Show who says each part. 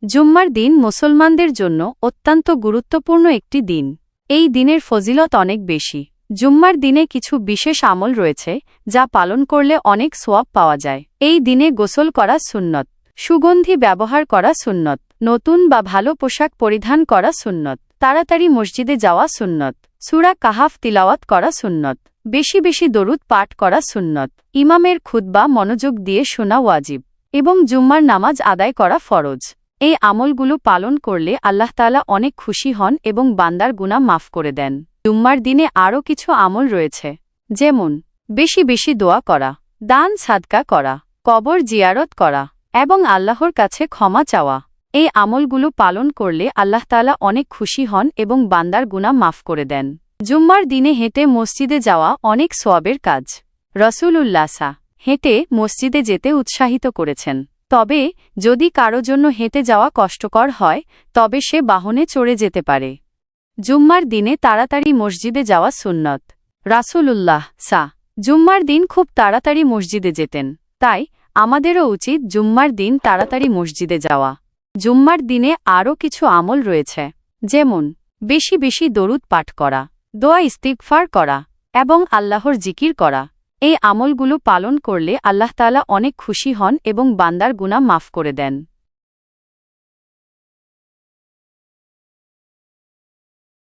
Speaker 1: জুম্মার দিন মুসলমানদের জন্য অত্যন্ত গুরুত্বপূর্ণ একটি দিন। এই দিনের ফজিলত অনেক বেশি। জুম্মার দিনে কিছু বিশেষ আমল রয়েছে যা পালন করলে অনেক সওয়াব পাওয়া যায়। এই দিনে গোসল করা সুন্নত, সুগন্ধি ব্যবহার করা সুন্নত, নতুন বা ভালো পোশাক পরিধান করা সুন্নত, তাড়াতাড়ি মসজিদে যাওয়া সুন্নত, সূরা কাহাফ তিলাওয়াত করা সুন্নত, বেশি বেশি দরুদ পাঠ করা সুন্নত, ইমামের খুতবা মনোযোগ দিয়ে শোনা ওয়াজিব এবং জুম্মার নামাজ আদায় করা ফরজ। এই আমলগুলো পালন করলে আল্লাহ তাআলা অনেক খুশি হন এবং বান্দার গুনাহ মাফ করে দেন। জুম্মার দিনে আরও কিছু আমল রয়েছে, যেমন বেশি বেশি দোয়া করা, দান সাদকা করা, কবর জিয়ারত করা এবং আল্লাহর কাছে ক্ষমা চাওয়া। এই আমলগুলো পালন করলে আল্লাহ তাআলা অনেক খুশি হন এবং বান্দার গুনাহ মাফ করে দেন। জুম্মার দিনে হেঁটে মসজিদে যাওয়া অনেক সওয়াবের কাজ। রাসূলুল্লাহ হেঁটে মসজিদে যেতে উৎসাহিত করেছেন। তবে যদি কারো জন্য হেঁটে যাওয়া কষ্টকর হয় তবে সে বাহনে চড়ে যেতে পারে। জুম্মার দিনে তাড়াতাড়ি মসজিদে যাওয়া সুন্নত। রাসূলুল্লাহ জুম্মার দিন খুব তাড়াতাড়ি মসজিদে যেতেন, তাই আমাদেরও উচিত জুম্মার দিন তাড়াতাড়ি মসজিদে যাওয়া। জুম্মার দিনে আরও কিছু আমল রয়েছে, যেমন বেশি বেশি দরুদ পাঠ করা, দোয়া ইস্তিগফার করা এবং আল্লাহর জিকির করা। এই আমলগুলো পালন করলে আল্লাহ তাআলা অনেক খুশি হন এবং বান্দার গুনাহ মাফ করে দেন।